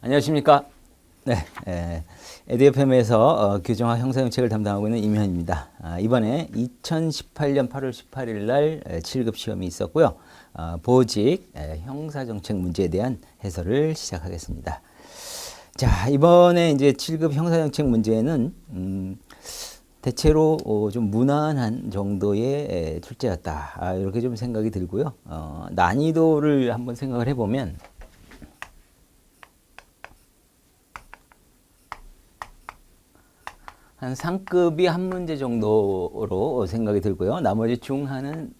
안녕하십니까. 네, 에듀에프엠에서 규정화 형사정책을 담당하고 있는 임현입니다. 이번에 2018년 8월 18일 날 7급 시험이 있었고요. 보직 형사정책 문제에 대한 해설을 시작하겠습니다. 자, 이번에 이제 7급 형사정책 문제는 대체로 좀 무난한 정도의 출제였다. 이렇게 좀 생각이 들고요. 난이도를 한번 생각을 해보면 한 상급이 한 문제 정도로 생각이 들고요. 나머지 중하는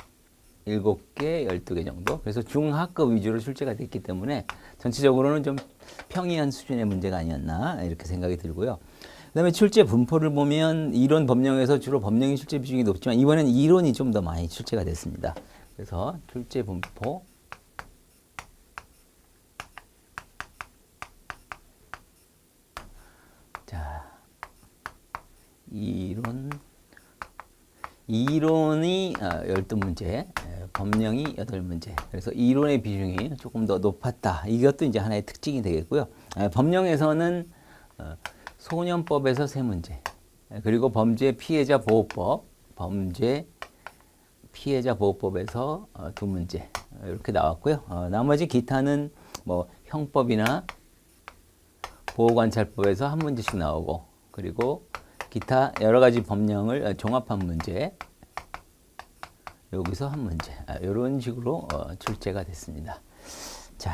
7개, 12개 정도. 그래서 중하급 위주로 출제가 됐기 때문에 전체적으로는 좀 평이한 수준의 문제가 아니었나 이렇게 생각이 들고요. 그다음에 출제 분포를 보면 이론 법령에서 주로 법령이 출제 비중이 높지만 이번에는 이론이 좀 더 많이 출제가 됐습니다. 그래서 출제 분포 이론이 12문제, 법령이 8문제. 그래서 이론의 비중이 조금 더 높았다. 이것도 이제 하나의 특징이 되겠고요. 법령에서는 소년법에서 3문제, 그리고 범죄 피해자 보호법, 범죄 피해자 보호법에서 2문제 이렇게 나왔고요. 나머지 기타는 뭐 형법이나 보호관찰법에서 1문제씩 나오고, 그리고 기타 여러 가지 법령을 종합한 문제, 여기서 1문제, 이런 식으로 출제가 됐습니다. 자,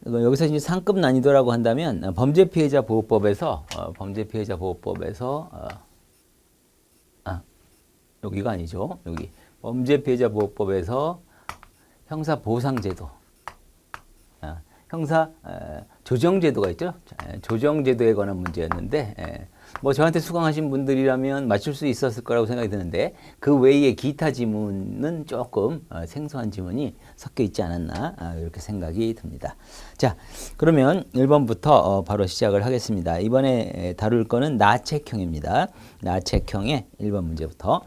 여기서 이제 상급 난이도라고 한다면 범죄 피해자 보호법에서 여기가 아니죠. 여기 범죄 피해자 보호법에서 형사 보상제도, 형사 조정제도가 있죠. 조정제도에 관한 문제였는데, 뭐 저한테 수강하신 분들이라면 맞출 수 있었을 거라고 생각이 드는데 그 외에 기타 지문은 조금 생소한 지문이 섞여 있지 않았나 이렇게 생각이 듭니다. 자, 그러면 1번부터 바로 시작을 하겠습니다. 이번에 다룰 거는 나책형입니다. 나책형의 1번 문제부터.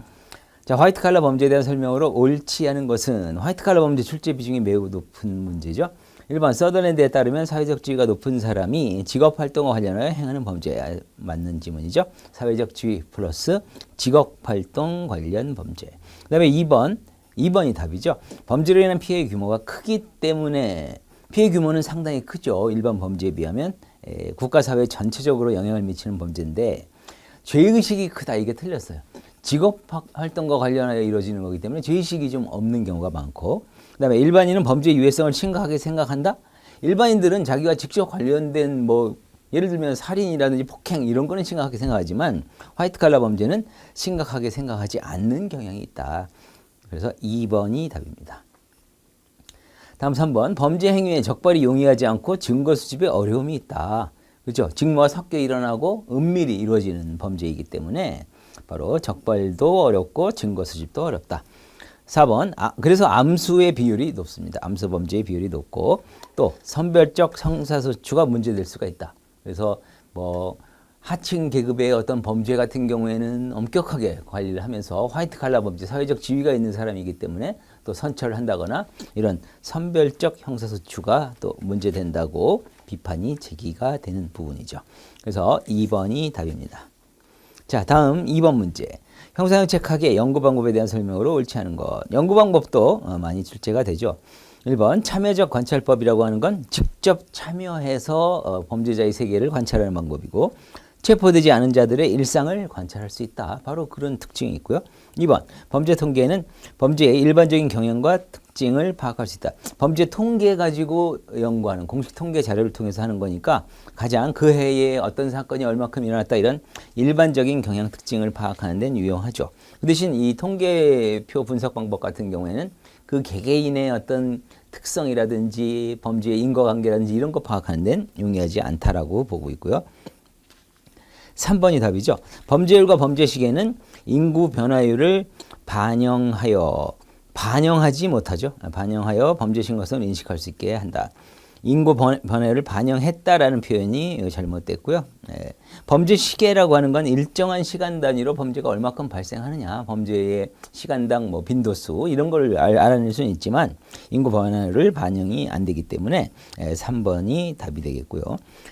자, 화이트 칼라 범죄에 대한 설명으로 옳지 않은 것은, 화이트 칼라 범죄 출제 비중이 매우 높은 문제죠. 1번 서더랜드에 따르면 사회적 지위가 높은 사람이 직업활동과 관련하여 행하는 범죄. 맞는 지문이죠. 사회적 지위 플러스 직업활동 관련 범죄. 그 다음에 2번이 답이죠. 범죄로 인한 피해 규모가 크기 때문에, 피해 규모는 상당히 크죠. 일반 범죄에 비하면. 국가 사회 전체적으로 영향을 미치는 범죄인데 죄의식이 크다, 이게 틀렸어요. 직업활동과 관련하여 이루어지는 거기 때문에 죄의식이 좀 없는 경우가 많고, 그 다음에 일반인은 범죄의 유해성을 심각하게 생각한다? 일반인들은 자기가 직접 관련된 뭐 예를 들면 살인이라든지 폭행 이런 거는 심각하게 생각하지만 화이트 칼라 범죄는 심각하게 생각하지 않는 경향이 있다. 그래서 2번이 답입니다. 다음 3번. 범죄 행위에 적발이 용이하지 않고 증거 수집에 어려움이 있다. 그렇죠? 직무와 섞여 일어나고 은밀히 이루어지는 범죄이기 때문에 바로 적발도 어렵고 증거 수집도 어렵다. 4번. 그래서 암수의 비율이 높습니다. 암수 범죄의 비율이 높고, 또 선별적 형사소추가 문제될 수가 있다. 그래서 뭐 하층 계급의 어떤 범죄 같은 경우에는 엄격하게 관리를 하면서 화이트 칼라 범죄, 사회적 지위가 있는 사람이기 때문에 또 선처를 한다거나 이런 선별적 형사소추가 또 문제된다고 비판이 제기가 되는 부분이죠. 그래서 2번이 답입니다. 자, 다음 2번 문제. 형사정책학의 연구 방법에 대한 설명으로 옳지 않은 것. 연구 방법도 많이 출제가 되죠. 1번 참여적 관찰법이라고 하는 건 직접 참여해서 범죄자의 세계를 관찰하는 방법이고, 체포되지 않은 자들의 일상을 관찰할 수 있다. 바로 그런 특징이 있고요. 2번 범죄 통계는 범죄의 일반적인 경향과 특징을 파악할 수 있다. 범죄 통계 가지고 연구하는, 공식 통계 자료를 통해서 하는 거니까 가장 그 해에 어떤 사건이 얼마큼 일어났다, 이런 일반적인 경향 특징을 파악하는 데는 유용하죠. 그 대신 이 통계표 분석 방법 같은 경우에는 그 개개인의 어떤 특성이라든지 범죄의 인과관계라든지 이런 거 파악하는 데는 용이하지 않다라고 보고 있고요. 3번이 답이죠. 범죄율과 범죄 시계는 인구 변화율을 반영하지 못하죠. 반영하여 범죄 심각성을 인식할 수 있게 한다. 인구 변화를 반영했다라는 표현이 잘못됐고요. 범죄 시계라고 하는 건 일정한 시간 단위로 범죄가 얼마큼 발생하느냐, 범죄의 시간당 뭐 빈도수 이런 걸 알아낼 수는 있지만 인구 변화를 반영이 안 되기 때문에 3번이 답이 되겠고요.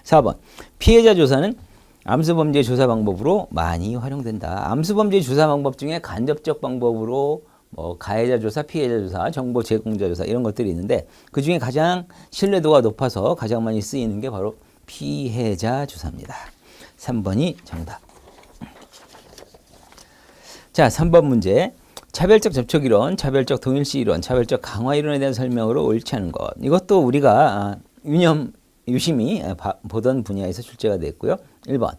4번 피해자 조사는 암수범죄 조사 방법으로 많이 활용된다. 암수범죄 조사 방법 중에 간접적 방법으로 뭐 가해자 조사, 피해자 조사, 정보 제공자 조사 이런 것들이 있는데 그 중에 가장 신뢰도가 높아서 가장 많이 쓰이는 게 바로 피해자 조사입니다. 3번이 정답. 자, 3번 문제. 차별적 접촉 이론, 차별적 동일시 이론, 차별적 강화 이론에 대한 설명으로 옳지 않은 것. 이것도 우리가 유심히 보던 분야에서 출제가 됐고요. 1번.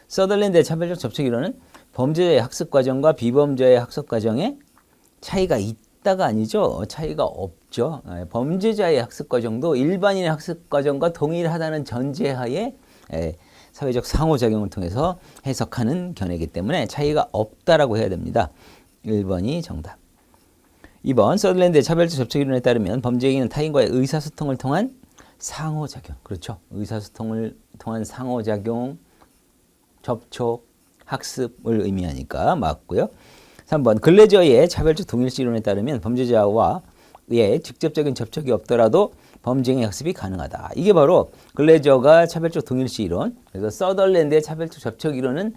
서덜랜드의 차별적 접촉 이론은 범죄자의 학습 과정과 비범죄자의 학습 과정에 차이가 있다가 아니죠. 차이가 없죠. 범죄자의 학습 과정도 일반인의 학습 과정과 동일하다는 전제하에 사회적 상호작용을 통해서 해석하는 견해이기 때문에 차이가 없다라고 해야 됩니다. 1번이 정답. 2번 서덜랜드의 차별적 접촉 이론에 따르면 범죄행위는 타인과의 의사소통을 통한 상호작용. 그렇죠. 의사소통을 통한 상호작용, 접촉, 학습을 의미하니까 맞고요. 3번 글래저의 차별적 동일시 이론에 따르면 범죄자와의 직접적인 접촉이 없더라도 범죄행위 학습이 가능하다. 이게 바로 글래저가 차별적 동일시 이론, 그래서 서덜랜드의 차별적 접촉 이론은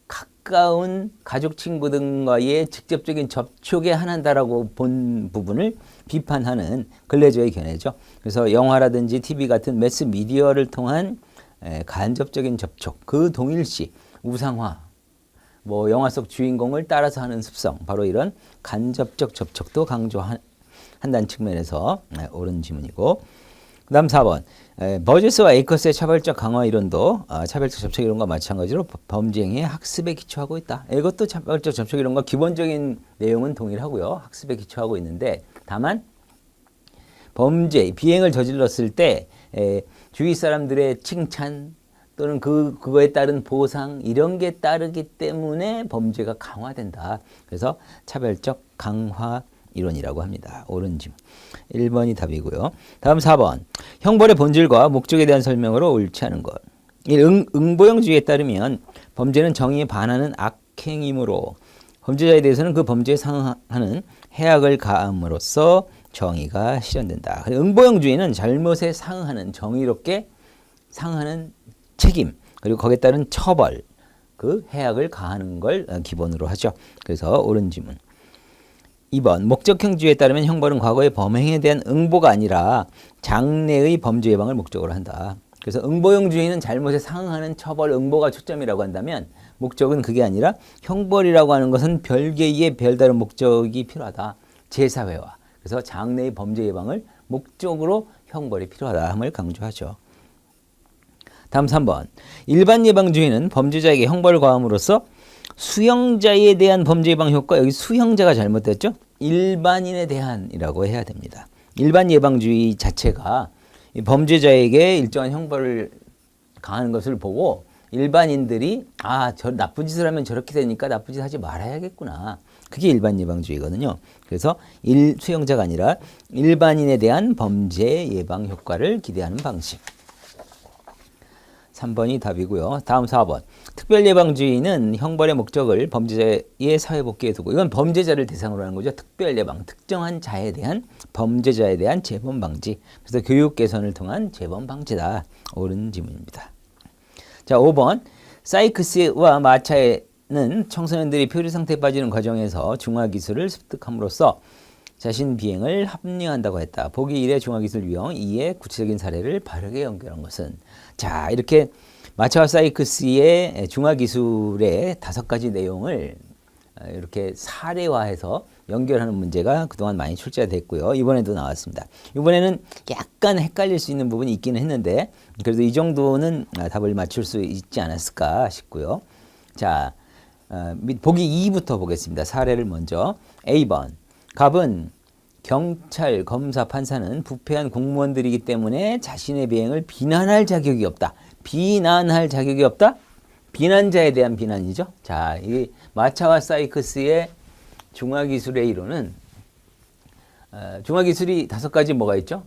가까운 가족 친구 등과의 직접적인 접촉에 한한다라고 본 부분을 비판하는 글래저의 견해죠. 그래서 영화라든지 TV 같은 매스 미디어를 통한 간접적인 접촉, 그 동일시, 우상화, 뭐 영화 속 주인공을 따라서 하는 습성, 바로 이런 간접적 접촉도 강조한다는 측면에서 옳은 지문이고, 그 다음 4번 버제스와 에이커스의 차별적 강화 이론도 차별적 접촉 이론과 마찬가지로 범죄행위의 학습에 기초하고 있다. 이것도 차별적 접촉 이론과 기본적인 내용은 동일하고요. 학습에 기초하고 있는데 다만 범죄, 비행을 저질렀을 때 주위 사람들의 칭찬 또는 그거에 따른 보상 이런 게 따르기 때문에 범죄가 강화된다. 그래서 차별적 강화 이론이라고 합니다. 옳은 질문. 1번이 답이고요. 다음 4번. 형벌의 본질과 목적에 대한 설명으로 옳지 않은 것. 응보형주의에 따르면 범죄는 정의에 반하는 악행이므로 범죄자에 대해서는 그 범죄에 상응하는 해악을 가함으로써 정의가 실현된다. 응보형주의는 잘못에 상응하는, 정의롭게 상응하는 책임, 그리고 거기에 따른 처벌, 그 해악을 가하는 걸 기본으로 하죠. 그래서 옳은 질문. 2번 목적형주의에 따르면 형벌은 과거의 범행에 대한 응보가 아니라 장래의 범죄 예방을 목적으로 한다. 그래서 응보형주의는 잘못에 상응하는 처벌, 응보가 초점이라고 한다면 목적은 그게 아니라 형벌이라고 하는 것은 별개의 별다른 목적이 필요하다. 제사회화. 그래서 장래의 범죄 예방을 목적으로 형벌이 필요하다 함을 강조하죠. 다음 3번. 일반 예방주의는 범죄자에게 형벌을 가함으로써 수형자에 대한 범죄 예방 효과, 여기 수형자가 잘못됐죠? 일반인에 대한이라고 해야 됩니다. 일반 예방주의 자체가 범죄자에게 일정한 형벌을 가하는 것을 보고 일반인들이 저 나쁜 짓을 하면 저렇게 되니까 나쁜 짓 하지 말아야겠구나. 그게 일반 예방주의거든요. 그래서 수형자가 아니라 일반인에 대한 범죄 예방 효과를 기대하는 방식. 3번이 답이고요. 다음 4번. 특별예방주의는 형벌의 목적을 범죄자의 사회복귀에 두고, 이건 범죄자를 대상으로 하는 거죠. 특별예방, 특정한 자에 대한, 범죄자에 대한 재범 방지. 그래서 교육 개선을 통한 재범 방지다. 옳은 질문입니다. 자, 5번. 사이크스와 마차에는 청소년들이 표류 상태에 빠지는 과정에서 중화기술을 습득함으로써 자신 비행을 합리화한다고 했다. 보기 1의 중화기술 유형, 2의 구체적인 사례를 바르게 연결한 것은. 자, 이렇게 마차와 사이크스의 중화기술의 5가지 내용을 이렇게 사례화해서 연결하는 문제가 그동안 많이 출제가 됐고요. 이번에도 나왔습니다. 이번에는 약간 헷갈릴 수 있는 부분이 있기는 했는데 그래도 이 정도는 답을 맞출 수 있지 않았을까 싶고요. 자, 보기 2부터 보겠습니다. 사례를 먼저. A번. 갑은 경찰, 검사, 판사는 부패한 공무원들이기 때문에 자신의 비행을 비난할 자격이 없다. 비난할 자격이 없다? 비난자에 대한 비난이죠. 자, 이 마차와 사이크스의 중화기술의 이론은 중화기술이 5가지 뭐가 있죠?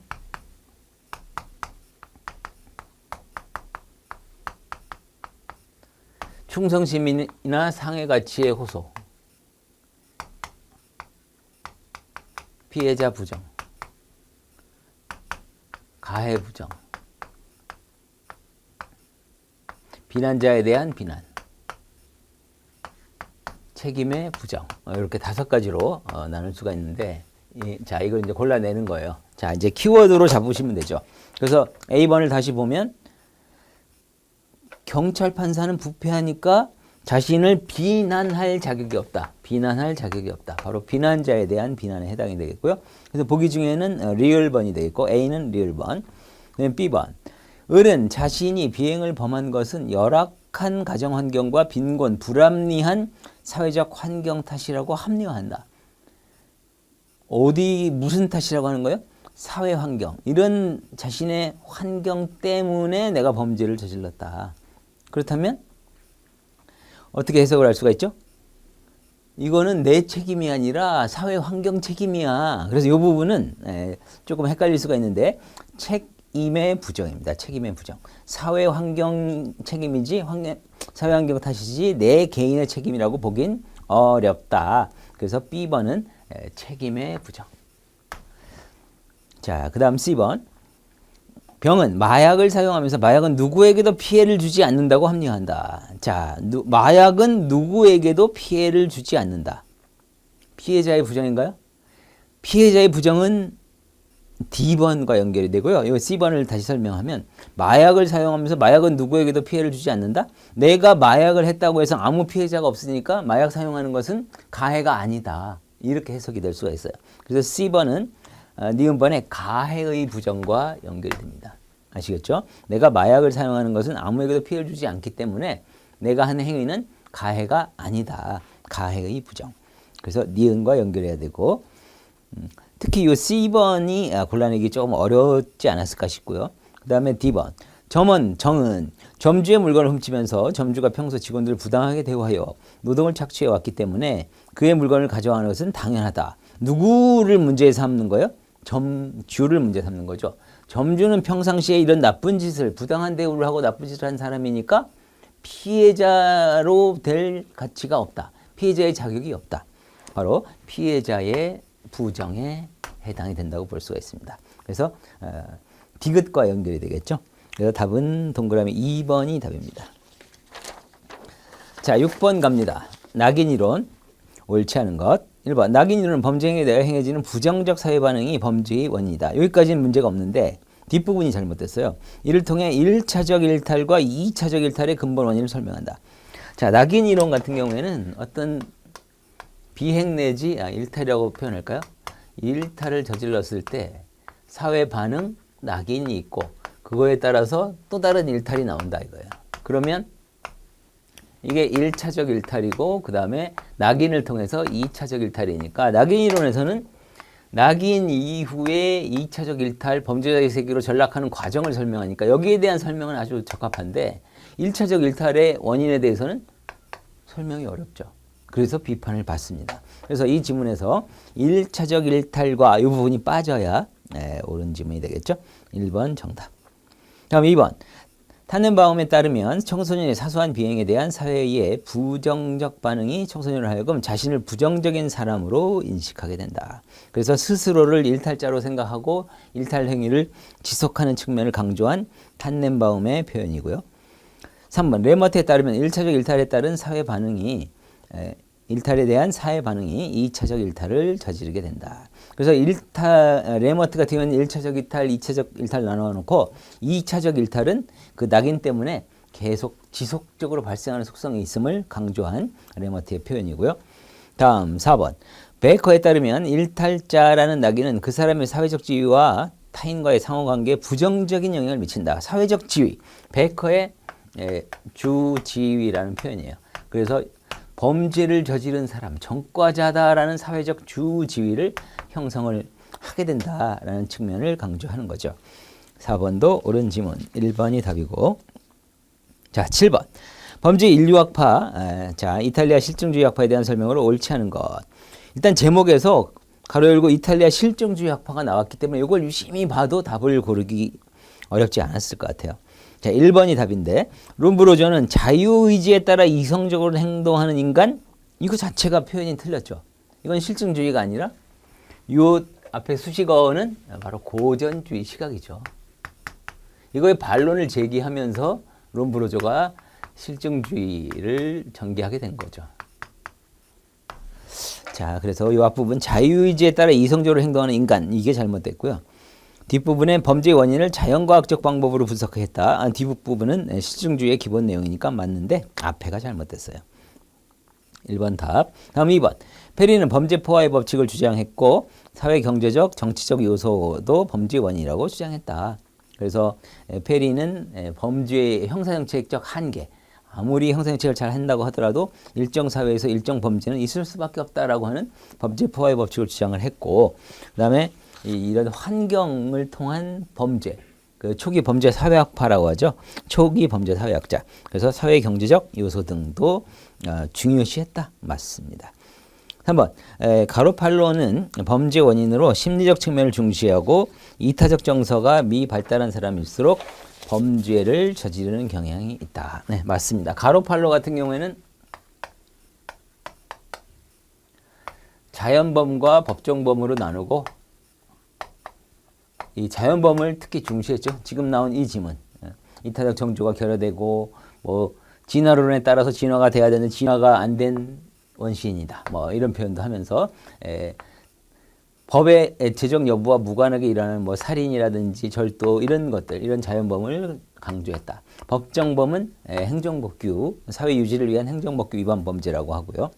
충성심이나 상해 가치의 호소, 피해자 부정, 가해 부정, 비난자에 대한 비난, 책임의 부정, 이렇게 5가지로 나눌 수가 있는데, 자, 이걸 이제 골라내는 거예요. 자, 이제 키워드로 잡으시면 되죠. 그래서 A번을 다시 보면, 경찰 판사는 부패하니까 자신을 비난할 자격이 없다. 비난할 자격이 없다. 바로 비난자에 대한 비난에 해당이 되겠고요. 그래서 보기 중에는 리얼번이 되겠고, A는 리얼번. 그다음에 B번. 을은 자신이 비행을 범한 것은 열악한 가정 환경과 빈곤, 불합리한 사회적 환경 탓이라고 합리화한다. 어디 무슨 탓이라고 하는 거예요? 사회 환경. 이런 자신의 환경 때문에 내가 범죄를 저질렀다. 그렇다면 어떻게 해석을 할 수가 있죠? 이거는 내 책임이 아니라 사회 환경 책임이야. 그래서 이 부분은 조금 헷갈릴 수가 있는데 책임의 부정입니다. 책임의 부정. 사회 환경 책임이지 사회 환경 탓이지 내 개인의 책임이라고 보긴 어렵다. 그래서 B번은 책임의 부정. 자, 그 다음 C번. 병은 마약을 사용하면서 마약은 누구에게도 피해를 주지 않는다고 합리화한다. 자, 마약은 누구에게도 피해를 주지 않는다. 피해자의 부정인가요? 피해자의 부정은 D번과 연결이 되고요. 이 C번을 다시 설명하면 마약을 사용하면서 마약은 누구에게도 피해를 주지 않는다. 내가 마약을 했다고 해서 아무 피해자가 없으니까 마약 사용하는 것은 가해가 아니다. 이렇게 해석이 될 수가 있어요. 그래서 C번은 니은번의 가해의 부정과 연결됩니다. 아시겠죠? 내가 마약을 사용하는 것은 아무에게도 피해를 주지 않기 때문에 내가 한 행위는 가해가 아니다. 가해의 부정. 그래서 니은과 연결해야 되고 특히 이 C번이 골라내기 조금 어렵지 않았을까 싶고요. 그 다음에 D번. 정은 점주의 물건을 훔치면서 점주가 평소 직원들을 부당하게 대우하여 노동을 착취해왔기 때문에 그의 물건을 가져가는 것은 당연하다. 누구를 문제 삼는 거예요? 점주를 문제 삼는 거죠. 점주는 평상시에 이런 나쁜 짓을 부당한 대우를 하고 나쁜 짓을 한 사람이니까 피해자로 될 가치가 없다. 피해자의 자격이 없다. 바로 피해자의 부정에 해당이 된다고 볼 수가 있습니다. 그래서 디귿과 연결이 되겠죠. 그래서 답은 동그라미 2번이 답입니다. 자, 6번 갑니다. 낙인이론, 옳지 않은 것. 1번, 낙인이론은 범죄 행위에 대해 행해지는 부정적 사회 반응이 범죄의 원인이다. 여기까지는 문제가 없는데 뒷부분이 잘못됐어요. 이를 통해 1차적 일탈과 2차적 일탈의 근본 원인을 설명한다. 자, 낙인이론 같은 경우에는 어떤 비행 내지 일탈이라고 표현할까요? 일탈을 저질렀을 때 사회 반응, 낙인이 있고 그거에 따라서 또 다른 일탈이 나온다 이거예요. 그러면 이게 1차적 일탈이고 그 다음에 낙인을 통해서 2차적 일탈이니까 낙인 이론에서는 낙인 이후에 2차적 일탈, 범죄자의 세계로 전락하는 과정을 설명하니까 여기에 대한 설명은 아주 적합한데 1차적 일탈의 원인에 대해서는 설명이 어렵죠. 그래서 비판을 받습니다. 그래서 이 지문에서 1차적 일탈과 이 부분이 빠져야 옳은 지문이 되겠죠. 1번 정답. 다음 2번. 탄넨바움에 따르면 청소년의 사소한 비행에 대한 사회의 부정적 반응이 청소년을 하여금 자신을 부정적인 사람으로 인식하게 된다. 그래서 스스로를 일탈자로 생각하고 일탈 행위를 지속하는 측면을 강조한 탄넨바움의 표현이고요. 3번. 레머트에 따르면 1차적 일탈에 따른 사회 반응이 일탈에 대한 사회 반응이 2차적 일탈을 저지르게 된다. 그래서 레머트 같은 경우는 1차적 일탈, 2차적 일탈 나눠 놓고 2차적 일탈은 그 낙인 때문에 계속 지속적으로 발생하는 속성이 있음을 강조한 레머트의 표현이고요. 다음 4번. 베이커에 따르면 일탈자라는 낙인은 그 사람의 사회적 지위와 타인과의 상호관계에 부정적인 영향을 미친다. 사회적 지위. 베이커의 주지위라는 표현이에요. 그래서 범죄를 저지른 사람, 전과자다라는 사회적 주지위를 형성을 하게 된다라는 측면을 강조하는 거죠. 4번도 옳은 지문, 1번이 답이고. 자, 7번. 범죄 인류학파, 자, 이탈리아 실증주의 학파에 대한 설명으로 옳지 않은 것. 일단 제목에서 가로 열고 이탈리아 실증주의 학파가 나왔기 때문에 이걸 유심히 봐도 답을 고르기 어렵지 않았을 것 같아요. 자, 1번이 답인데 롬브로저는 자유의지에 따라 이성적으로 행동하는 인간 이거 자체가 표현이 틀렸죠. 이건 실증주의가 아니라 요 앞에 수식어는 바로 고전주의 시각이죠. 이거의 반론을 제기하면서 롬브로저가 실증주의를 전개하게 된 거죠. 자, 그래서 이 앞부분 자유의지에 따라 이성적으로 행동하는 인간 이게 잘못됐고요. 뒷부분에 범죄의 원인을 자연과학적 방법으로 분석했다. 뒷부분은 실증주의의 기본 내용이니까 맞는데 앞에가 잘못됐어요. 1번 답. 다음 2번. 페리는 범죄 포화의 법칙을 주장했고 사회 경제적 정치적 요소도 범죄의 원인이라고 주장했다. 그래서 페리는 범죄의 형사정책적 한계 아무리 형사정책을 잘 한다고 하더라도 일정 사회에서 일정 범죄는 있을 수밖에 없다라고 하는 범죄 포화의 법칙을 주장을 했고 그다음에 이런 환경을 통한 범죄 그 초기 범죄 사회학파라고 하죠. 초기 범죄 사회학자. 그래서 사회 경제적 요소 등도 중요시했다. 맞습니다. 3번 가로팔로는 범죄 원인으로 심리적 측면을 중시하고 이타적 정서가 미발달한 사람일수록 범죄를 저지르는 경향이 있다. 네, 맞습니다. 가로팔로 같은 경우에는 자연범과 법정범으로 나누고 이 자연범을 특히 중시했죠. 지금 나온 이 지문. 이타적 정조가 결여되고 뭐 진화론에 따라서 진화가 돼야 되는 진화가 안 된 원시인이다. 뭐 이런 표현도 하면서 법의 제정 여부와 무관하게 일하는 뭐 살인이라든지 절도 이런 것들 이런 자연범을 강조했다. 법정범은 행정법규 사회 유지를 위한 행정법규 위반 범죄라고 하고요.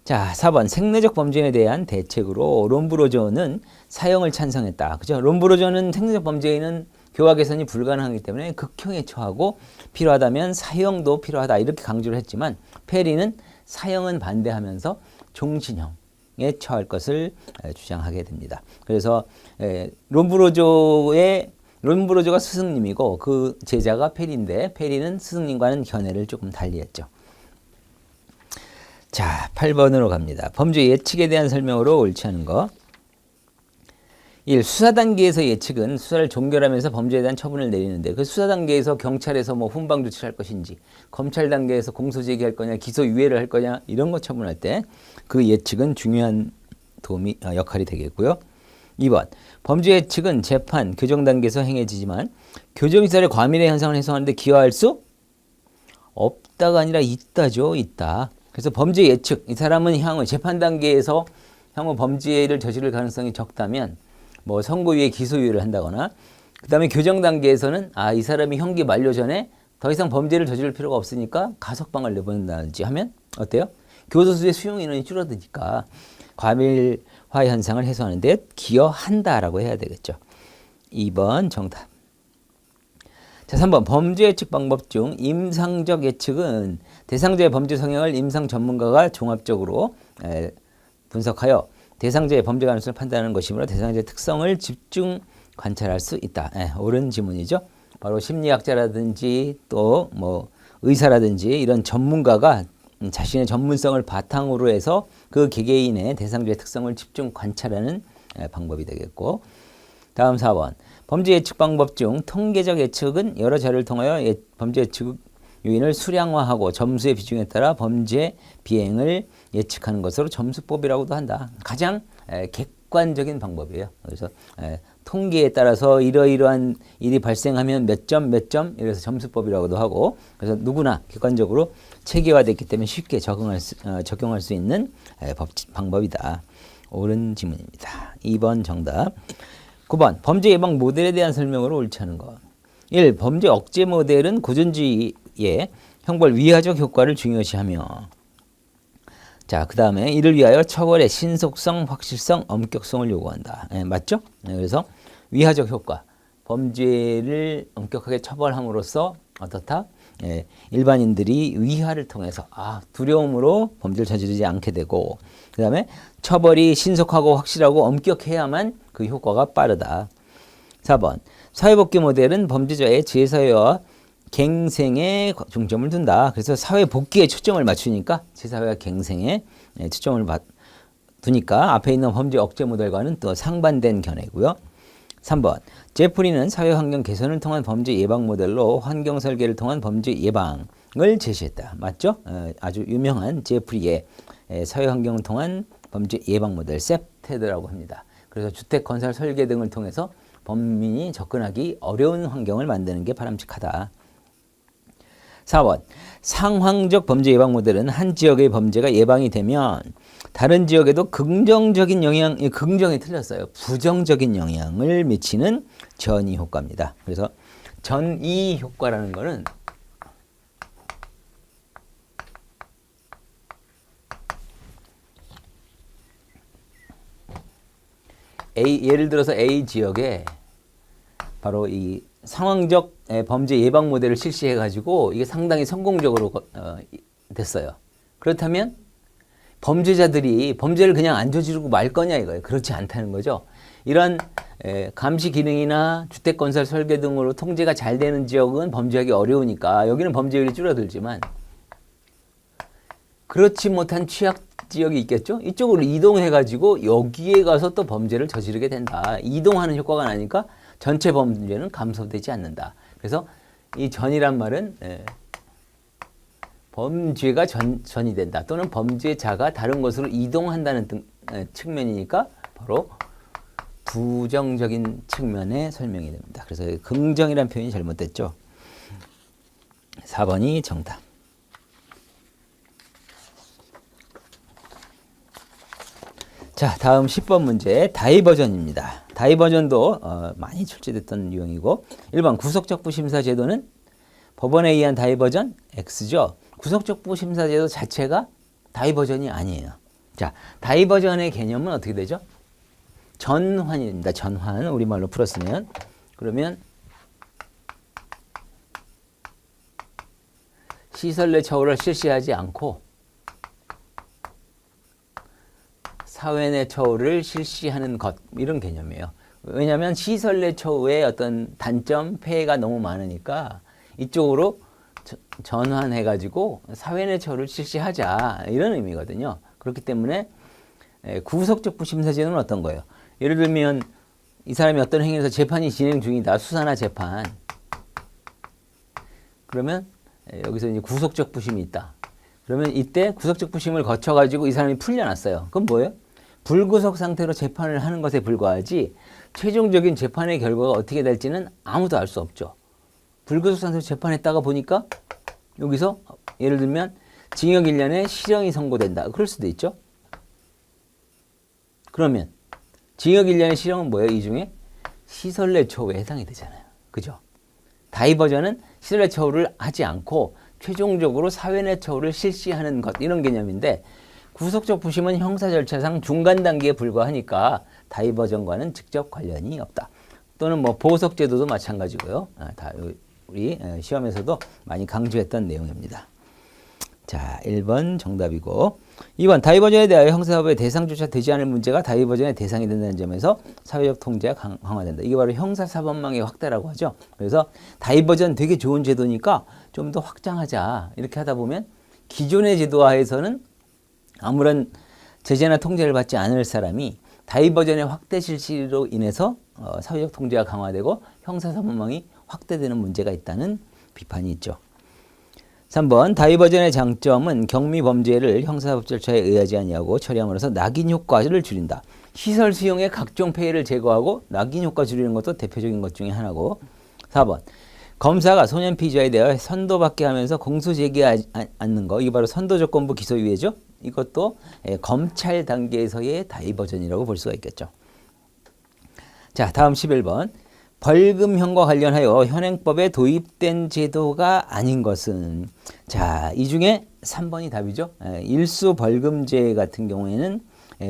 자, 4번 생리적 범죄에 대한 대책으로 롬브로저는 사형을 찬성했다. 그죠? 롬브로저는 생리적 범죄에는 교화 개선이 불가능하기 때문에 극형에 처하고 필요하다면 사형도 필요하다 이렇게 강조를 했지만 페리는 사형은 반대하면서 종신형에 처할 것을 주장하게 됩니다. 그래서 롬브로저가 스승님이고 그 제자가 페리인데 페리는 스승님과는 견해를 조금 달리했죠. 자, 8번으로 갑니다. 범죄 예측에 대한 설명으로 옳지 않은 거. 1. 수사 단계에서 예측은 수사를 종결하면서 범죄에 대한 처분을 내리는데 그 수사 단계에서 경찰에서 뭐 훈방 조치를 할 것인지 검찰 단계에서 공소 제기할 거냐 기소 유예를 할 거냐 이런 거 처분할 때 그 예측은 중요한 역할이 되겠고요. 2번. 범죄 예측은 재판, 교정 단계에서 행해지지만 교정시설의 과밀의 현상을 해소하는데 기여할 수 없다가 아니라 있다죠. 있다. 그래서 범죄 예측, 이 사람은 향후 재판 단계에서 향후 범죄를 저지를 가능성이 적다면 뭐 선고유예, 기소유예를 한다거나 그 다음에 교정 단계에서는 이 사람이 형기 만료 전에 더 이상 범죄를 저지를 필요가 없으니까 가석방을 내보낸다든지 하면 어때요? 교도소의 수용 인원이 줄어드니까 과밀화 현상을 해소하는 데 기여한다라고 해야 되겠죠. 2번 정답. 자, 3번 범죄 예측 방법 중 임상적 예측은 대상자의 범죄 성향을 임상 전문가가 종합적으로 분석하여 대상자의 범죄 가능성을 판단하는 것이므로 대상자의 특성을 집중 관찰할 수 있다. 옳은 지문이죠. 바로 심리학자라든지 또 뭐 의사라든지 이런 전문가가 자신의 전문성을 바탕으로 해서 그 개개인의 대상자의 특성을 집중 관찰하는 방법이 되겠고 다음 4번 범죄 예측 방법 중 통계적 예측은 여러 자료를 통하여 범죄 예측 요인을 수량화하고 점수의 비중에 따라 범죄 비행을 예측하는 것으로 점수법이라고도 한다. 가장 객관적인 방법이에요. 그래서 통계에 따라서 이러이러한 일이 발생하면 몇 점 이래서 점수법이라고도 하고 그래서 누구나 객관적으로 체계화됐기 때문에 쉽게 적용할 수 있는 방법이다. 옳은 지문입니다. 2번 정답. 9번 범죄 예방 모델에 대한 설명으로 옳지 않은 것. 1. 범죄 억제 모델은 고전주의의 형벌 위하적 효과를 중요시하며 자, 그 다음에 이를 위하여 처벌의 신속성, 확실성, 엄격성을 요구한다. 맞죠? 그래서 위하적 효과, 범죄를 엄격하게 처벌함으로써 어떻다? 일반인들이 위하를 통해서 두려움으로 범죄를 저지르지 않게 되고 그 다음에 처벌이 신속하고 확실하고 엄격해야만 그 효과가 빠르다. 4번 사회복귀 모델은 범죄자의 재사회와 갱생에 중점을 둔다. 그래서 사회복귀에 초점을 맞추니까 재사회와 갱생에 초점을 두니까 앞에 있는 범죄 억제 모델과는 또 상반된 견해고요. 3번. 제프리는 사회환경 개선을 통한 범죄 예방 모델로 환경 설계를 통한 범죄 예방을 제시했다. 맞죠? 아주 유명한 제프리의 사회환경을 통한 범죄 예방 모델 셉테드라고 합니다. 그래서 주택 건설 설계 등을 통해서 범인이 접근하기 어려운 환경을 만드는 게 바람직하다. 4번. 상황적 범죄 예방 모델은 한 지역의 범죄가 예방이 되면 다른 지역에도 긍정적인 영향, 긍정이 틀렸어요. 부정적인 영향을 미치는 전이 효과입니다. 그래서 전이 효과라는 거는 예를 들어서 A 지역에 바로 이 상황적 범죄 예방 모델을 실시해 가지고 이게 상당히 성공적으로 됐어요. 그렇다면 범죄자들이 범죄를 그냥 안 저지르고 말 거냐 이거예요. 그렇지 않다는 거죠. 이런 감시 기능이나 주택 건설 설계 등으로 통제가 잘 되는 지역은 범죄하기 어려우니까 여기는 범죄율이 줄어들지만 그렇지 못한 취약 지역이 있겠죠. 이쪽으로 이동해 가지고 여기에 가서 또 범죄를 저지르게 된다. 이동하는 효과가 나니까 전체 범죄는 감소되지 않는다. 그래서 이 전이란 말은 범죄가 전이 된다. 또는 범죄자가 다른 곳으로 이동한다는 측면이니까 바로 부정적인 측면의 설명이 됩니다. 그래서 긍정이라는 표현이 잘못됐죠. 4번이 정답. 자, 다음 10번 문제 다이버전입니다. 다이버전도 많이 출제됐던 유형이고 1번 구속적부 심사 제도는 법원에 의한 다이버전 X죠. 구속적부 심사 제도 자체가 다이버전이 아니에요. 자, 다이버전의 개념은 어떻게 되죠? 전환입니다. 전환 우리말로 풀었으면 그러면 시설 내 처우를 실시하지 않고 사회 내 처우를 실시하는 것 이런 개념이에요. 왜냐하면 시설 내 처우의 어떤 단점, 폐해가 너무 많으니까 이쪽으로 전환해가지고 사회 내 처우를 실시하자 이런 의미거든요. 그렇기 때문에 구속적부 심사제도는 어떤 거예요? 예를 들면 이 사람이 어떤 행위에서 재판이 진행 중이다. 수사나 재판. 그러면 여기서 이제 구속적부심이 있다. 그러면 이때 구속적부심을 거쳐가지고 이 사람이 풀려났어요. 그럼 뭐예요? 불구속 상태로 재판을 하는 것에 불과하지 최종적인 재판의 결과가 어떻게 될지는 아무도 알 수 없죠. 불구속 상태로 재판했다가 보니까 여기서 예를 들면 징역 1년에 실형이 선고된다. 그럴 수도 있죠. 그러면 징역 1년의 실형은 뭐예요? 이 중에 시설 내 처우에 해당이 되잖아요. 그죠? 다이버전은 시설 내 처우를 하지 않고 최종적으로 사회 내 처우를 실시하는 것 이런 개념인데 구속적 부심은 형사 절차상 중간 단계에 불과하니까 다이버전과는 직접 관련이 없다. 또는 뭐 보석 제도도 마찬가지고요. 다 우리 시험에서도 많이 강조했던 내용입니다. 자, 1번 정답이고 2번 다이버전에 대하여 형사사법의 대상조차 되지 않을 문제가 다이버전의 대상이 된다는 점에서 사회적 통제가 강화된다. 이게 바로 형사사법망의 확대라고 하죠. 그래서 다이버전 되게 좋은 제도니까 좀 더 확장하자 이렇게 하다 보면 기존의 제도하에서는 아무런 제재나 통제를 받지 않을 사람이 다이버전의 확대 실시로 인해서 사회적 통제가 강화되고 형사사법망이 확대되는 문제가 있다는 비판이 있죠. 3번 다이버전의 장점은 경미 범죄를 형사사법 절차에 의하지 아니하고 처리함으로써 낙인 효과를 줄인다. 시설 수용의 각종 폐해를 제거하고 낙인 효과 줄이는 것도 대표적인 것 중에 하나고 4번 검사가 소년 피의자에 대해 선도받게 하면서 공소 제기하지 않는 거 이게 바로 선도조건부 기소유예죠. 이것도 검찰 단계에서의 다이버전이라고 볼 수가 있겠죠. 자, 다음 11번 벌금형과 관련하여 현행법에 도입된 제도가 아닌 것은 자, 이 중에 3번이 답이죠. 일수벌금제 같은 경우에는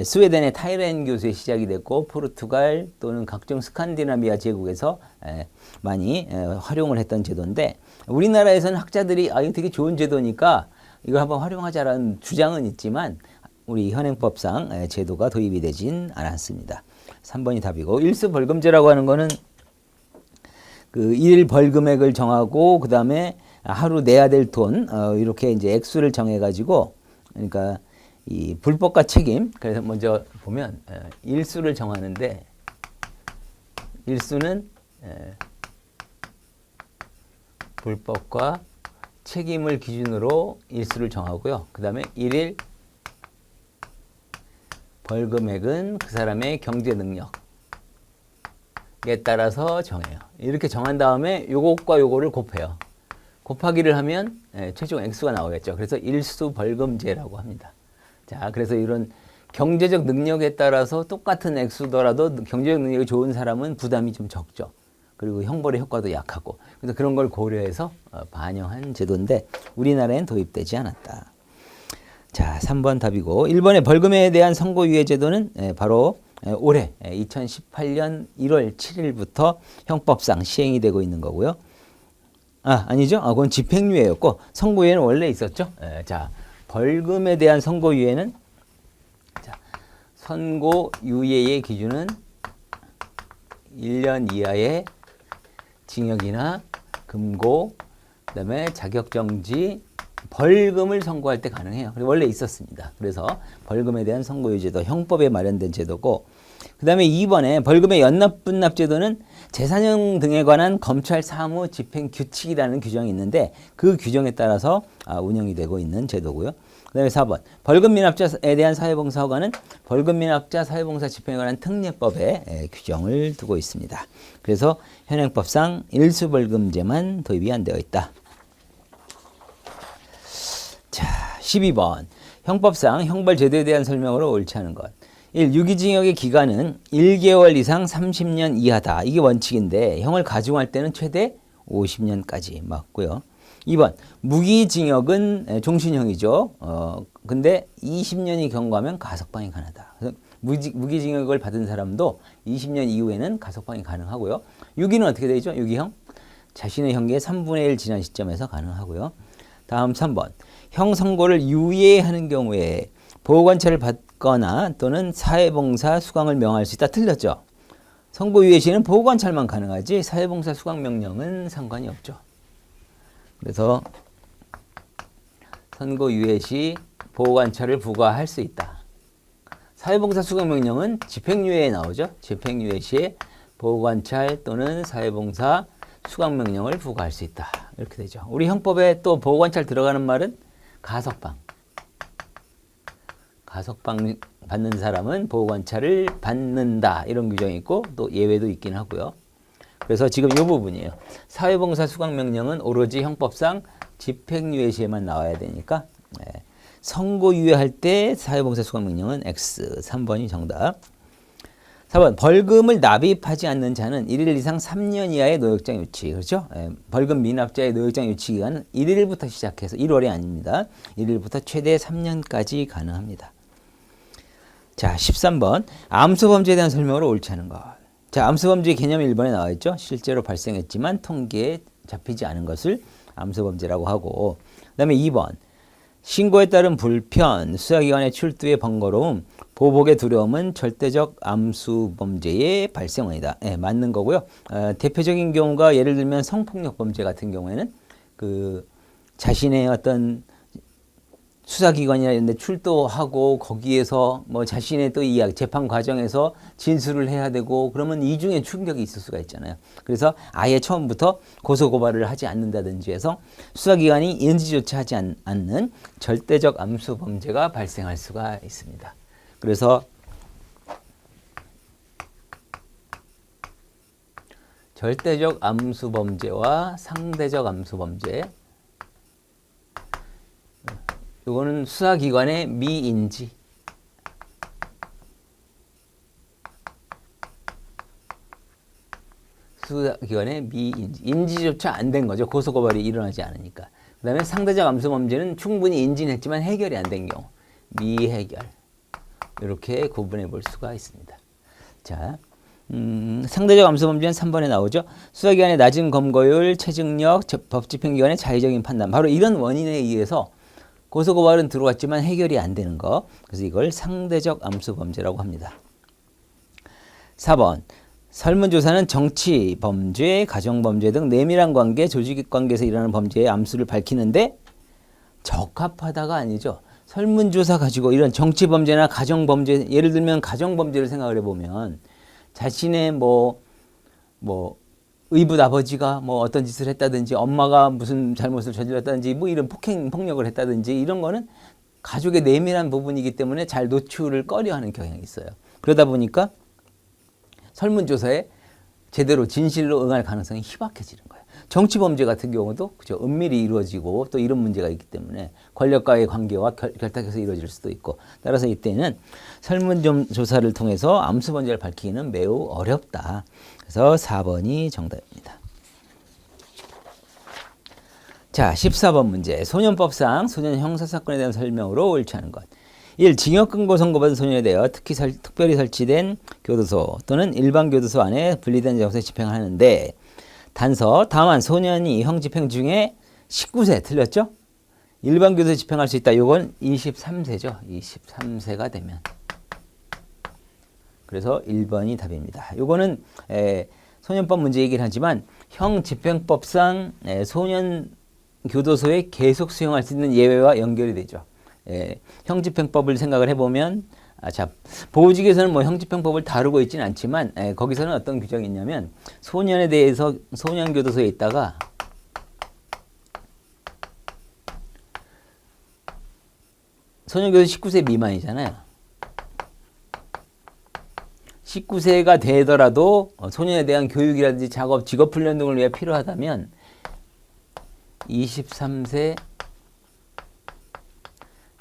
스웨덴의 타이렌 교수에 시작이 됐고 포르투갈 또는 각종 스칸디나비아 제국에서 많이 활용을 했던 제도인데 우리나라에서는 학자들이 이거 되게 좋은 제도니까 이걸 한번 활용하자라는 주장은 있지만 우리 현행법상 제도가 도입이 되진 않았습니다. 3번이 답이고 일수벌금제라고 하는 거는 그 일 벌금액을 정하고 그 다음에 하루 내야 될 돈 이렇게 이제 액수를 정해가지고 그러니까 이 불법과 책임 그래서 먼저 보면 일수를 정하는데 일수는 불법과 책임을 기준으로 일수를 정하고요. 그 다음에 일일 벌금액은 그 사람의 경제 능력에 따라서 정해요. 이렇게 정한 다음에 요것과 요거를 곱해요. 곱하기를 하면 최종 액수가 나오겠죠. 그래서 일수 벌금제라고 합니다. 자, 그래서 이런 경제적 능력에 따라서 똑같은 액수더라도 경제적 능력이 좋은 사람은 부담이 좀 적죠. 그리고 형벌의 효과도 약하고. 그래서 그런 걸 고려해서 반영한 제도인데 우리나라엔 도입되지 않았다. 자, 3번 답이고 1번의 벌금에 대한 선고유예 제도는 바로 올해 2018년 1월 7일부터 형법상 시행이 되고 있는 거고요. 아니죠. 그건 집행유예였고 선고유예는 원래 있었죠. 자, 벌금에 대한 선고유예는 선고유예의 기준은 1년 이하의 징역이나 금고, 그다음에 자격정지, 벌금을 선고할 때 가능해요. 원래 있었습니다. 그래서 벌금에 대한 선고유예제도 형법에 마련된 제도고, 그다음에 2번에 벌금의 연납분납 제도는 재산형 등에 관한 검찰 사무 집행 규칙이라는 규정이 있는데 그 규정에 따라서 운영이 되고 있는 제도고요. 그다음에 4번 벌금 미납자에 대한 사회봉사허가는 벌금 미납자 사회봉사 집행에 관한 특례법에 규정을 두고 있습니다. 그래서 현행법상 일수벌금제만 도입이 안 되어 있다. 자, 12번 형법상 형벌제도에 대한 설명으로 옳지 않은 것. 1. 유기징역의 기간은 1개월 이상 30년 이하다. 이게 원칙인데 형을 가중할 때는 최대 50년까지 맞고요. 2번 무기징역은 종신형이죠. 근데 20년이 경과하면 가석방이 가능하다. 그래서 무기징역을 받은 사람도 20년 이후에는 가석방이 가능하고요. 유기는 어떻게 되죠? 유기형 자신의 형기의 3분의 1 지난 시점에서 가능하고요. 다음 3번 형 선고를 유예하는 경우에 보호관찰을 받거나 또는 사회봉사 수강을 명할 수 있다. 틀렸죠? 선고유예 시에는 보호관찰만 가능하지 사회봉사 수강 명령은 상관이 없죠. 그래서 선고유예 시 보호관찰을 부과할 수 있다. 사회봉사 수강 명령은 집행유예에 나오죠. 집행유예 시에 보호관찰 또는 사회봉사 수강 명령을 부과할 수 있다. 이렇게 되죠. 우리 형법에 또 보호관찰 들어가는 말은 가석방. 가석방 받는 사람은 보호관찰을 받는다. 이런 규정이 있고 또 예외도 있긴 하고요. 그래서 지금 이 부분이에요. 사회봉사 수강명령은 오로지 형법상 집행유예 시에만 나와야 되니까 선고유예할 때 사회봉사 수강명령은 X. 3번이 정답. 4번 벌금을 납입하지 않는 자는 1일 이상 3년 이하의 노역장 유치. 그렇죠? 벌금 미납자의 노역장 유치 기간은 1일부터 시작해서 1월이 아닙니다. 1일부터 최대 3년까지 가능합니다. 자, 13번 암수범죄에 대한 설명으로 옳지 않은 것. 자, 암수범죄 개념이 1번에 나와 있죠. 실제로 발생했지만 통계에 잡히지 않은 것을 암수범죄라고 하고, 그 다음에 2번 신고에 따른 불편, 수사기관의 출두의 번거로움, 보복의 두려움은 절대적 암수범죄의 발생원이다. 맞는 거고요. 대표적인 경우가 예를 들면 성폭력 범죄 같은 경우에는 그 자신의 어떤 수사기관이나 이런 데 출두하고 거기에서 뭐 자신의 또 이야기, 재판 과정에서 진술을 해야 되고 그러면 이중에 충격이 있을 수가 있잖아요. 그래서 아예 처음부터 고소고발을 하지 않는다든지 해서 수사기관이 인지조차 하지 않는 절대적 암수범죄가 발생할 수가 있습니다. 그래서 절대적 암수범죄와 상대적 암수범죄, 이거는 수사기관의 미인지, 수사기관의 미인지, 인지조차 안 된 거죠. 고소고발이 일어나지 않으니까. 그 다음에 상대적 암수범죄는 충분히 인지는 했지만 해결이 안 된 경우, 미해결. 이렇게 구분해 볼 수가 있습니다. 자, 상대적 암수범죄는 3번에 나오죠. 수사기관의 낮은 검거율, 체증력, 법집행기관의 자의적인 판단. 바로 이런 원인에 의해서 고소고발은 들어왔지만 해결이 안 되는 거. 그래서 이걸 상대적 암수범죄라고 합니다. 4번 설문조사는 정치범죄, 가정범죄 등 내밀한 관계, 조직관계에서 일어나는 범죄의 암수를 밝히는데 적합하다가 아니죠. 설문조사 가지고 이런 정치범죄나 가정범죄, 예를 들면 가정범죄를 생각을 해보면 자신의 뭐 뭐 의붓 아버지가 뭐 어떤 짓을 했다든지 엄마가 무슨 잘못을 저질렀다든지 뭐 이런 폭력을 했다든지 이런 거는 가족의 내밀한 부분이기 때문에 잘 노출을 꺼려하는 경향이 있어요. 그러다 보니까 설문조사에 제대로 진실로 응할 가능성이 희박해지는 거예요. 정치범죄 같은 경우도 그죠, 은밀히 이루어지고 또 이런 문제가 있기 때문에 권력과의 관계와 결탁해서 이루어질 수도 있고, 따라서 이때는 설문조사를 통해서 암수 범죄를 밝히기는 매우 어렵다. 그래서 4번이 정답입니다. 자, 14번 문제. 소년법상 소년 형사사건에 대한 설명으로 옳지 않은 것. 1. 징역금고 선고받은 소년에 대하여 특별히 설치된 교도소 또는 일반 교도소 안에 분리된 장소에 집행하는데, 단서 다만 소년이 형 집행 중에 19세 틀렸죠? 일반 교도소에 집행할 수 있다. 이건 23세죠. 23세가 되면. 그래서 1번이 답입니다. 이거는 소년법 문제 얘기를 하지만 형 집행법상 소년 교도소에 계속 수용할 수 있는 예외와 연결이 되죠. 형집행법을 생각을 해보면, 자, 보호직에서는 뭐 형집행법을 다루고 있지는 않지만 거기서는 어떤 규정이 있냐면, 소년에 대해서 소년교도소에 있다가 소년교도소 19세 미만이잖아요. 19세가 되더라도 소년에 대한 교육이라든지 작업, 직업훈련 등을 위해 필요하다면 23세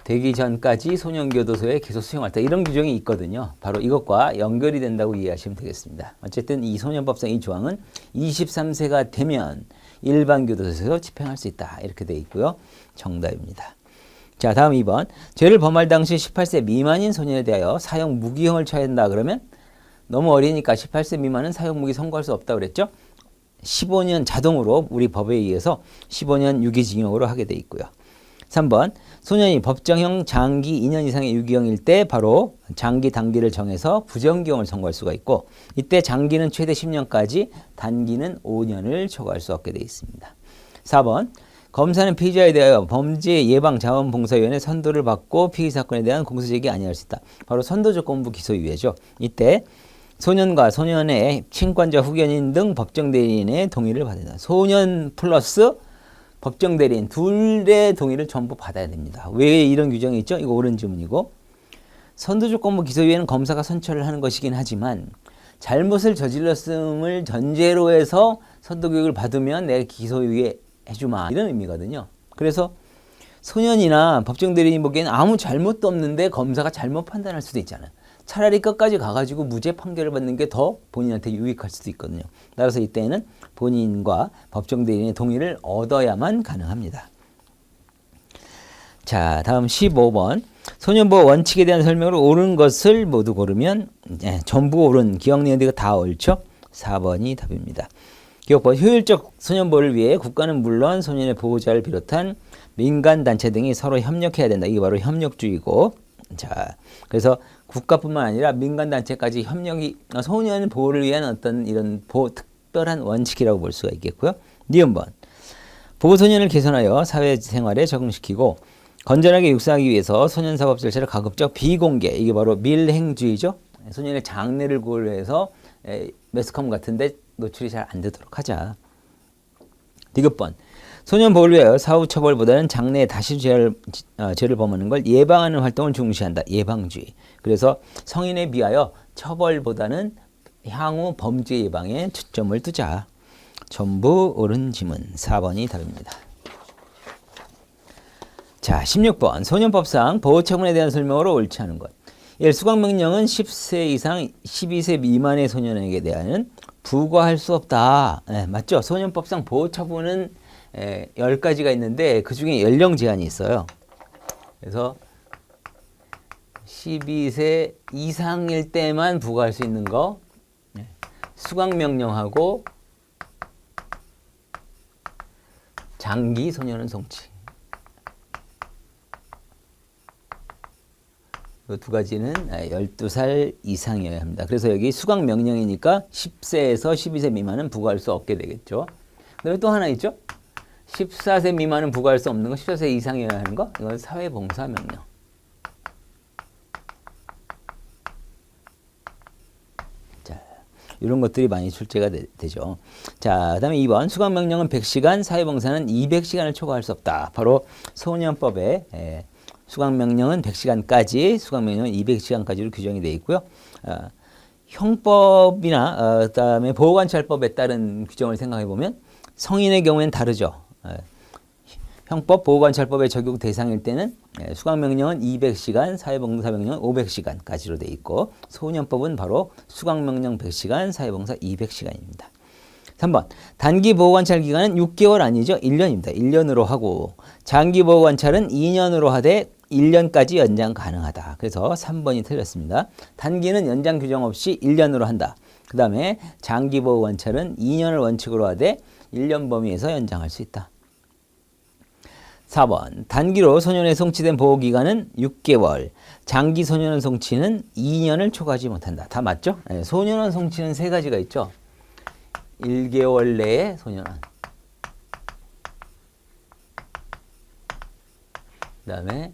되기 전까지 소년교도소에 계속 수용할 때, 이런 규정이 있거든요. 바로 이것과 연결이 된다고 이해하시면 되겠습니다. 어쨌든 이 소년법상 이 조항은 23세가 되면 일반 교도소에서 집행할 수 있다. 이렇게 되어 있고요. 정답입니다. 자, 다음 2번. 죄를 범할 당시 18세 미만인 소년에 대하여 사형 무기형을 처해야 한다. 그러면 너무 어리니까 18세 미만은 사형 무기 선고할 수 없다고 그랬죠. 15년 자동으로 우리 법에 의해서 15년 유기징역으로 하게 돼 있고요. 3번. 소년이 법정형 장기 2년 이상의 유기형일 때 바로 장기 단기를 정해서 부정기형을 선고할 수가 있고, 이때 장기는 최대 10년까지, 단기는 5년을 초과할 수 없게 돼 있습니다. 4번. 검사는 피의자에 대하여 범죄 예방 자원봉사위원회 선도를 받고 피의 사건에 대한 공소제기 아니할 수 있다. 바로 선도조건부 기소유예죠. 이때 소년과 소년의 친권자 후견인 등 법정 대리인의 동의를 받아야 된다. 소년 플러스 법정 대리인 둘의 동의를 전부 받아야 됩니다. 왜 이런 규정이 있죠? 이거 옳은 질문이고, 선도조건부 기소유예는 검사가 선처를 하는 것이긴 하지만 잘못을 저질렀음을 전제로 해서 선도교육을 받으면 내가 기소유예 해주마, 이런 의미거든요. 그래서 소년이나 법정 대리인이 보기에는 아무 잘못도 없는데 검사가 잘못 판단할 수도 있잖아요. 차라리 끝까지 가가지고 무죄 판결을 받는 게 더 본인한테 유익할 수도 있거든요. 따라서 이때는 본인과 법정 대리인의 동의를 얻어야만 가능합니다. 자, 다음 15번. 소년보호 원칙에 대한 설명으로 옳은 것을 모두 고르면 전부 옳은, 기억 내용들이 다 옳죠. 4번이 답입니다. 기억법. 효율적 소년보호를 위해 국가는 물론 소년의 보호자를 비롯한 민간단체 등이 서로 협력해야 된다. 이게 바로 협력주의고, 자, 그래서 국가뿐만 아니라 민간단체까지 협력이 소년 보호를 위한 어떤 이런 특별한 원칙이라고 볼 수가 있겠고요. 니은번. 보호소년을 개선하여 사회생활에 적응시키고 건전하게 육성하기 위해서 소년사법 절차를 가급적 비공개, 이게 바로 밀행주의죠. 소년의 장래를 고려해서 매스컴 같은데 노출이 잘 안 되도록 하자. 디귿번. 소년 보호를 위하여 사후 처벌보다는 장래에 다시 죄를 범하는 걸 예방하는 활동을 중시한다. 예방주의. 그래서 성인에 비하여 처벌보다는 향후 범죄 예방에 초점을 두자. 전부 옳은 지문. 4번이 답입니다. 자, 16번. 소년법상 보호처분에 대한 설명으로 옳지 않은 것. 1. 수강명령은 10세 이상 12세 미만의 소년에게 대한 부과할 수 없다. 네, 맞죠? 소년법상 보호처분은 10가지가 있는데 그 중에 연령 제한이 있어요. 그래서 12세 이상일 때만 부과할 수 있는 거, 수강명령하고 장기 소년은 송치. 이 두 가지는 12살 이상이어야 합니다. 그래서 여기 수강명령이니까 10세에서 12세 미만은 부과할 수 없게 되겠죠. 그다음에 또 하나 있죠. 14세 미만은 부과할 수 없는 거, 14세 이상이어야 하는 거, 이건 사회봉사명령. 자, 이런 것들이 많이 출제가 되죠. 자, 그다음에 2번 수강명령은 100시간, 사회봉사는 200시간을 초과할 수 없다. 바로 소년법에 수강명령은 100시간까지, 수강명령은 200시간까지로 규정이 되어 있고요. 형법이나 그다음에 보호관찰법에 따른 규정을 생각해 보면 성인의 경우에는 다르죠. 형법, 보호관찰법의 적용 대상일 때는 수강명령은 200시간, 사회봉사명령은 500시간까지로 돼 있고 소년법은 바로 수강명령 100시간, 사회봉사 200시간입니다. 3번 단기 보호관찰 기간은 6개월 아니죠. 1년입니다. 1년으로 하고 장기 보호관찰은 2년으로 하되 1년까지 연장 가능하다. 그래서 3번이 틀렸습니다. 단기는 연장 규정 없이 1년으로 한다. 그 다음에 장기 보호관찰은 2년을 원칙으로 하되 1년 범위에서 연장할 수 있다. 4번 단기로 소년에 송치된 보호기간은 6개월, 장기 소년원 송치는 2년을 초과하지 못한다. 다 맞죠? 네, 소년원 송치는 세 가지가 있죠. 1개월 내에 소년원, 그 다음에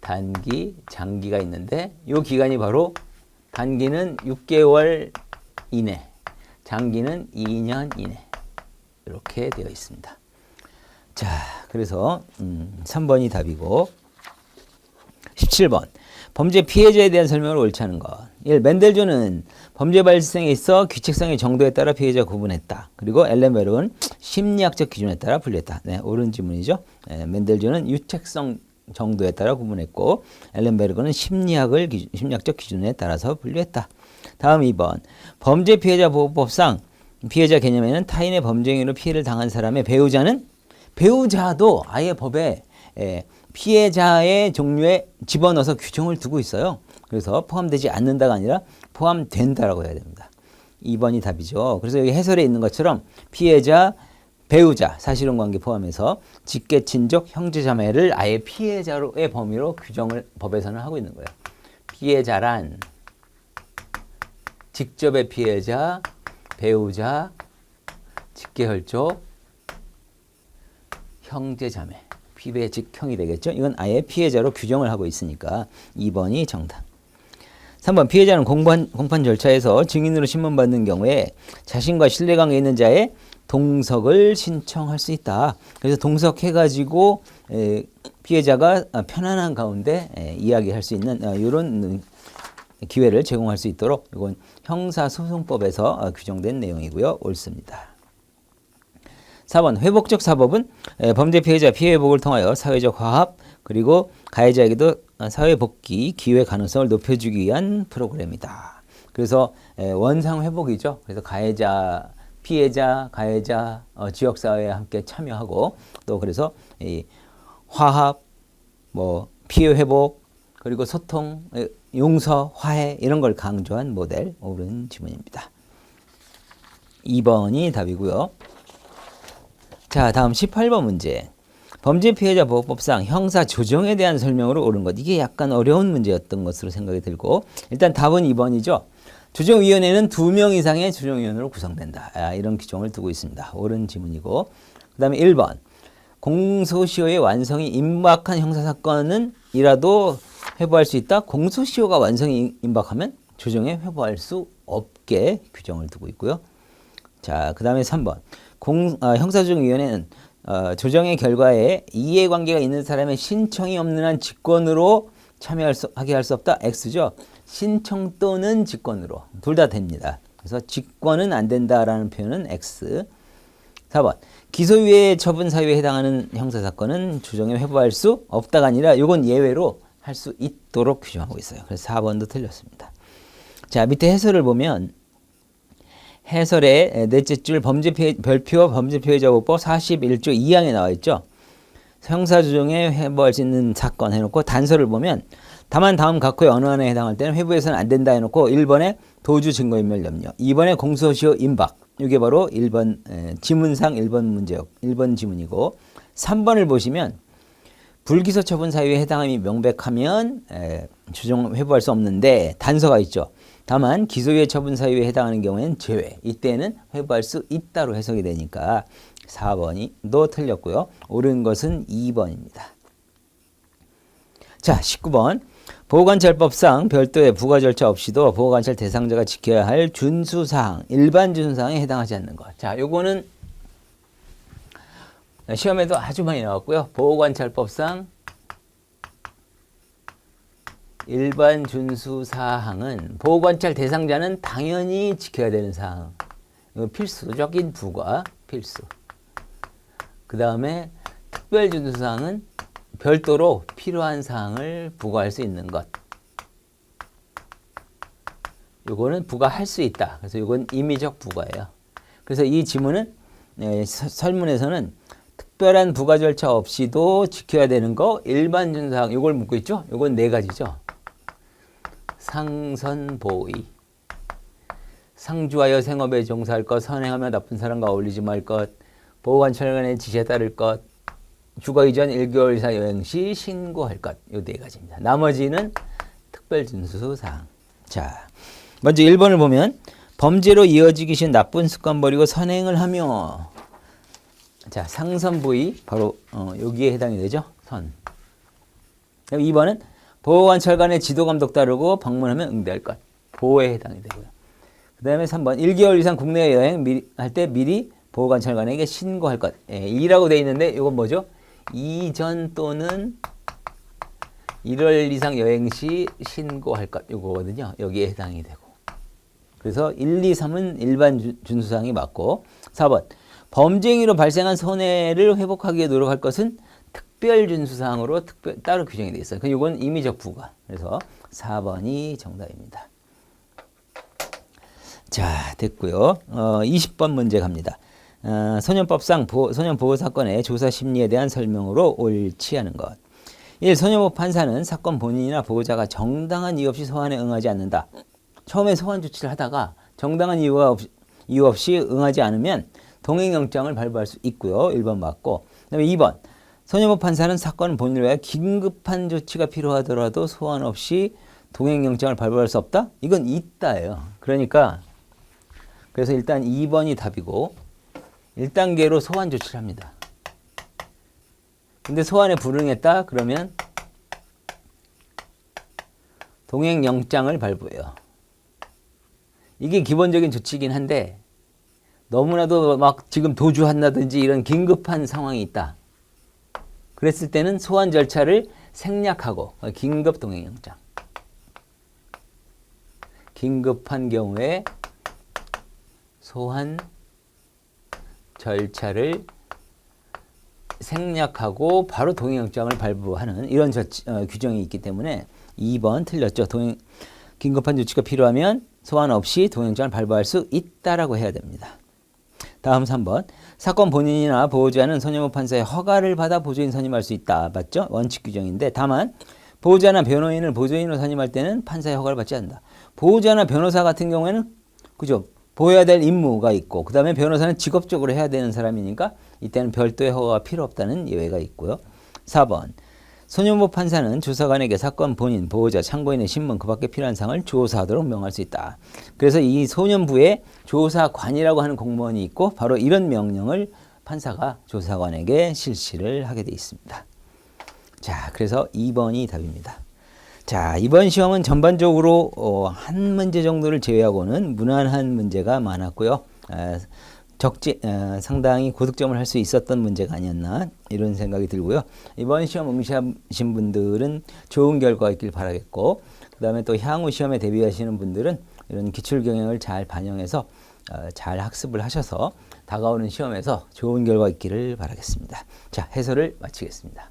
단기, 장기가 있는데 이 기간이 바로 단기는 6개월 이내, 장기는 2년 이내 이렇게 되어 있습니다. 자, 그래서 3번이 답이고 17번 범죄 피해자에 대한 설명을 옳지 않은 것. 1. 맨델존은 범죄 발생에 있어 규칙성의 정도에 따라 피해자 구분했다. 그리고 엘렌베르그는 심리학적 기준에 따라 분류했다. 네, 옳은 지문이죠. 맨델존은 유책성 정도에 따라 구분했고 엘렌베르그는 심리학적 기준에 따라서 분류했다. 다음 2번 범죄 피해자 보호법상 피해자 개념에는 타인의 범죄 행위로 피해를 당한 사람의 배우자도 아예 법에 피해자의 종류에 집어넣어서 규정을 두고 있어요. 그래서 포함되지 않는다가 아니라 포함된다라고 해야 됩니다. 2번이 답이죠. 그래서 여기 해설에 있는 것처럼 피해자, 배우자, 사실혼관계 포함해서 직계, 친족, 형제자매를 아예 피해자의 범위로 규정을 법에서는 하고 있는 거예요. 피해자란 직접의 피해자, 배우자, 직계혈족, 형제자매, 피배 직형이 되겠죠. 이건 아예 피해자로 규정을 하고 있으니까 2번이 정답. 3번 피해자는 공판 절차에서 증인으로 신문받는 경우에 자신과 신뢰관계 있는 자의 동석을 신청할 수 있다. 그래서 동석해가지고 피해자가 편안한 가운데 이야기할 수 있는 이런 기회를 제공할 수 있도록 이건 형사소송법에서 규정된 내용이고요. 옳습니다. 4번 회복적 사법은 범죄 피해자 피해 회복을 통하여 사회적 화합 그리고 가해자에게도 사회 복귀 기회 가능성을 높여주기 위한 프로그램이다. 그래서 원상 회복이죠. 그래서 가해자, 피해자, 가해자, 지역사회에 함께 참여하고 또 그래서 이 화합, 피해 회복 그리고 소통, 용서, 화해 이런 걸 강조한 모델 옳은 지문입니다. 2번이 답이고요. 자, 다음 18번 문제. 범죄 피해자 보호법상 형사 조정에 대한 설명으로 옳은 것. 이게 약간 어려운 문제였던 것으로 생각이 들고 일단 답은 2번이죠. 조정위원회는 2명 이상의 조정위원으로 구성된다. 이런 규정을 두고 있습니다. 옳은 지문이고 그 다음에 1번. 공소시효의 완성이 임박한 형사사건은 이라도 회부할 수 있다. 공소시효가 완성이 임박하면 조정에 회부할 수 없게 규정을 두고 있고요. 자, 그 다음에 3번. 형사조정위원회는 조정의 결과에 이해관계가 있는 사람의 신청이 없는 한 직권으로 참여하게 할 수 없다. X죠. 신청 또는 직권으로 둘 다 됩니다. 그래서 직권은 안 된다라는 표현은 X. 4번. 기소유예 처분 사유에 해당하는 형사사건은 조정에 회부할 수 없다가 아니라 이건 예외로 할 수 있도록 규정하고 있어요. 그래서 4번도 틀렸습니다. 자, 밑에 해설을 보면 해설의 넷째 줄 별표 범죄피해자보호법 41조 2항에 나와 있죠. 형사조정에 회부할 수 있는 사건 해놓고 단서를 보면 다만 다음 각호의 어느 하나에 해당할 때는 회부해서는 안 된다 해놓고 1번에 도주 증거인멸 염려, 2번에 공소시효 임박, 이게 바로 1번 지문상 1번 지문이고 3번을 보시면 불기소 처분 사유에 해당함이 명백하면 조정 회부할 수 없는데 단서가 있죠. 다만 기소유예 처분 사유에 해당하는 경우에는 제외. 이때는 회부할 수 있다로 해석이 되니까 4번이 틀렸고요. 옳은 것은 2번입니다. 자, 19번. 보호관찰법상 별도의 부과 절차 없이도 보호관찰 대상자가 지켜야 할 준수사항, 일반 준수사항에 해당하지 않는 것. 자, 요거는 시험에도 아주 많이 나왔고요. 보호관찰법상 일반 준수사항은 보호관찰 대상자는 당연히 지켜야 되는 사항. 이거 필수적인 부과 필수. 그 다음에 특별 준수사항은 별도로 필요한 사항을 부과할 수 있는 것. 요거는 부과할 수 있다. 그래서 이건 임의적 부과예요. 그래서 이 지문은 설문에서는 특별한 부과 절차 없이도 지켜야 되는 거 일반 준수사항 요걸 묻고 있죠. 요건 네 가지죠. 상선보의, 상주하여 생업에 종사할 것, 선행하며 나쁜 사람과 어울리지 말 것, 보호관찰관의 지시에 따를 것, 주거 이전 1개월 이상 여행 시 신고할 것. 요 네 가지입니다. 나머지는 특별 준수 사항. 자, 먼저 1번을 보면 범죄로 이어지기 쉬운 나쁜 습관 버리고 선행을 하며. 자, 상선보의 바로 여기에 해당이 되죠. 선. 2번은 보호관찰관의 지도 감독 따르고 방문하면 응대할 것. 보호에 해당이 되고요. 그 다음에 3번 1개월 이상 국내 여행 할 때 미리 보호관찰관에게 신고할 것. 2라고 되어 있는데 이건 뭐죠? 이전 또는 1월 이상 여행 시 신고할 것. 요거거든요. 여기에 해당이 되고. 그래서 1, 2, 3은 일반 준수사항이 맞고 4번 범죄 행위로 발생한 손해를 회복하기 위해 노력할 것은 특별 준수사항으로 따로 규정이 되어 있어요. 이건 임의적 부과. 그래서 4번이 정답입니다. 자, 됐고요. 20번 문제 갑니다. 소년법상 소년보호 사건의 조사 심리에 대한 설명으로 옳지 않은 것. 1. 소년보호 판사는 사건 본인이나 보호자가 정당한 이유 없이 소환에 응하지 않는다. 처음에 소환 조치를 하다가 정당한 이유 없이 응하지 않으면 동행영장을 발부할 수 있고요. 1번 맞고. 그 다음에 2번. 소년보호 판사는 사건 본인을 위해 긴급한 조치가 필요하더라도 소환 없이 동행영장을 발부할 수 없다? 이건 있다예요. 그러니까 그래서 일단 2번이 답이고 1단계로 소환 조치를 합니다. 근데 소환에 불응했다? 그러면 동행영장을 발부해요. 이게 기본적인 조치이긴 한데 너무나도 막 지금 도주한다든지 이런 긴급한 상황이 있다. 그랬을 때는 소환 절차를 생략하고 긴급 동행영장. 긴급한 경우에 소환 절차를 생략하고 바로 동행영장을 발부하는 이런 규정이 있기 때문에 2번 틀렸죠. 긴급한 조치가 필요하면 소환 없이 동행영장을 발부할 수 있다라고 해야 됩니다. 다음 3번. 사건 본인이나 보호자는 소년보호 판사의 허가를 받아 보조인 선임할 수 있다. 맞죠? 원칙 규정인데 다만 보호자나 변호인을 보조인으로 선임할 때는 판사의 허가를 받지 않는다. 보호자나 변호사 같은 경우에는 그죠? 보호해야 될 임무가 있고 그 다음에 변호사는 직업적으로 해야 되는 사람이니까 이때는 별도의 허가가 필요 없다는 예외가 있고요. 4번. 소년보호 판사는 조사관에게 사건 본인, 보호자, 참고인의 신문 그 밖에 필요한 사항을 조사하도록 명할 수 있다. 그래서 이 소년부에 조사관이라고 하는 공무원이 있고 바로 이런 명령을 판사가 조사관에게 실시를 하게 되어 있습니다. 자, 그래서 2번이 답입니다. 자, 이번 시험은 전반적으로 한 문제 정도를 제외하고는 무난한 문제가 많았고요. 상당히 고득점을 할 수 있었던 문제가 아니었나 이런 생각이 들고요. 이번 시험 응시하신 분들은 좋은 결과 있길 바라겠고 그 다음에 또 향후 시험에 대비하시는 분들은 이런 기출 경향을 잘 반영해서 잘 학습을 하셔서 다가오는 시험에서 좋은 결과 있기를 바라겠습니다. 자, 해설을 마치겠습니다.